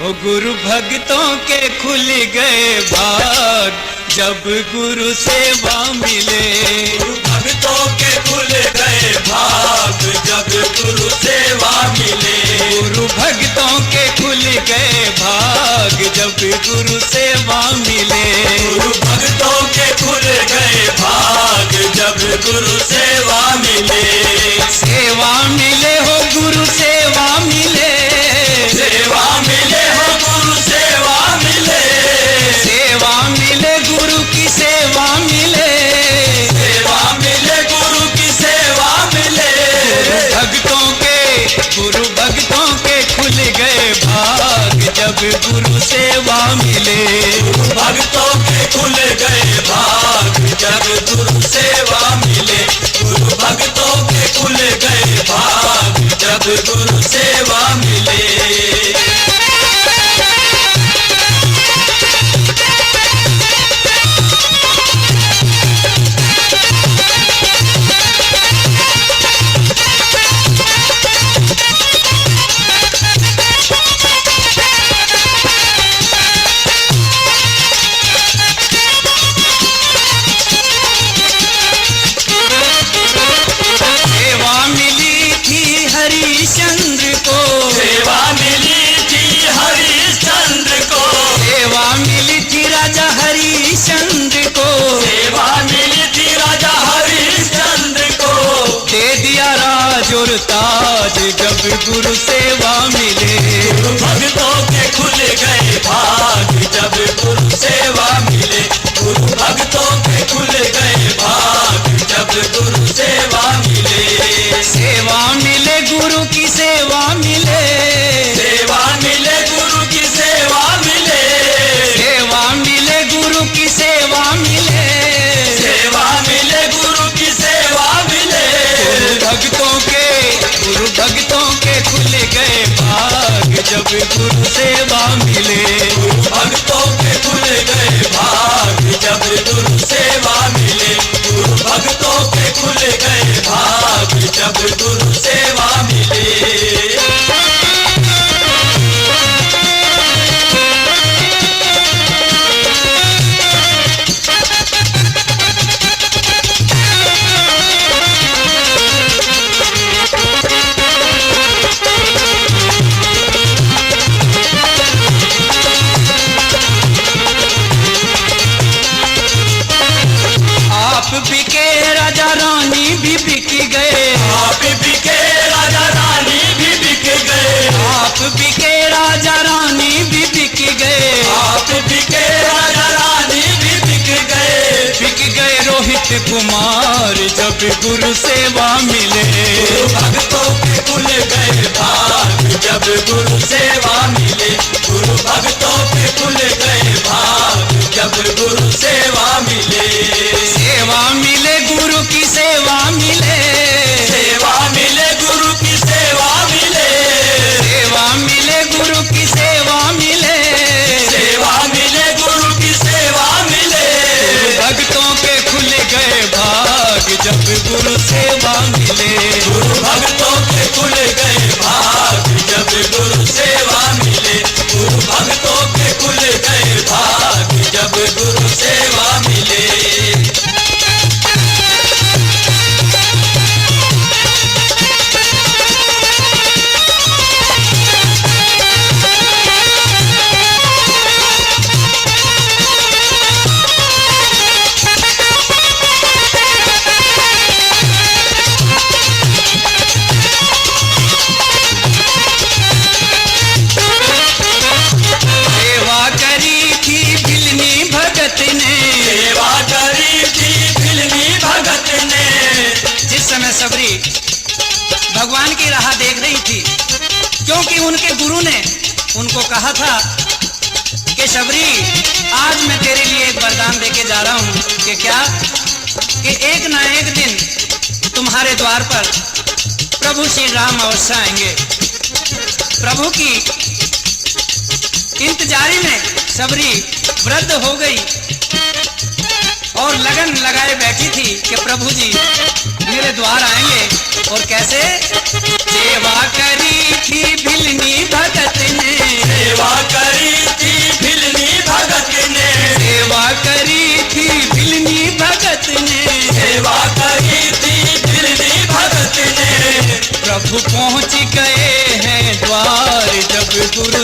ओ गुरु भक्तों के खुल गए भाग जब गुरु सेवा मिले। गुरु भक्तों के खुल गए भाग जब गुरु सेवा मिले। गुरु भक्तों के खुल गए भाग जब गुरु सेवा मिले। गुरु भक्तों के खुल गए भाग जब गुरु सेवा मिले। सेवा मिले हो गुरु सेवा मिले। सेवा मिले हो गुरु सेवा मिले। सेवा मिले गुरु की सेवा मिले। सेवा मिले गुरु की सेवा मिले। गुरु भक्तों के खुल गए भाग जब गुरु सेवा मिले। गुरु भक्तों के खुल गए भाग जब गुरु सेवा मिले। गुरु भक्तों के खुल गए भाग जब गुरु सेवा मिले। हरिश्चंद्र को सेवा मिली थी हरिश्चंद्र को। सेवा मिली थी राजा हरिश्चंद्र को। सेवा मिली थी राजा हरिश्चंद्र को। दे दिया राज और ताज जब गुरु सेवा मिले। गुरु भक्तों के खुल गए भाग जब गुरु सेवा मिले। गुरु भक्तों के खुल गए भाग जब गुरु सेवा मिले। सेवा मिले गुरु की सेवा मिले। सेवा मिले गुरु की सेवा मिले। सेवा मिले गुरु की सेवा मिले। सेवा मिले गुरु की सेवा मिले। गुरु भक्तों के खुल गए भाग जब गुरु सेवा मिले। गुरु भक्तों के खुल गए भाग जब गुरु सेवा मिले। गुरु भक्तों के खुल गए भाग जब गुरु सेवा मिले। बिके राजा रानी भी बिक गए। आप बिके राजा रानी भी बिक गए। आप बिके राजा रानी भी बिक गए। आप बिके राजा रानी भी बिक गए। बिक गए रोहित कुमार जब गुरु सेवा मिले। गुरु भक्तों के खुल गए भाग जब गुरु सेवा मिले। गुरु भक्तों के खुल गए भाग जब गुरु सेवा मिले। सेवा मिले गुरु की सेवा मिले। सेवा मिले गुरु की सेवा मिले। सेवा मिले गुरु की सेवा मिले। सेवा मिले गुरु की सेवा मिले। भक्तों के खुल गए भाग जब गुरु सेवा मिले। गुरु भक्तों के खुल गए भाग जब गुरु सेवा मिले। गुरु भक्तों के खुल गए भाग जब गुरु सेवा मिले। सबरी भगवान की राह देख रही थी, क्योंकि उनके गुरु ने उनको कहा था कि शबरी आज मैं तेरे लिए एक वरदान देके जा रहा हूँ कि क्या कि एक ना एक दिन तुम्हारे द्वार पर प्रभु श्री राम अवश्य आएंगे। प्रभु की इंतजारी में शबरी वृद्ध हो गई और लगन लगाए बैठी थी कि प्रभु जी मेरे द्वार आएंगे। और कैसे सेवा करी थी भिलनी भगत ने। सेवा गए हैं द्वार जब गुरु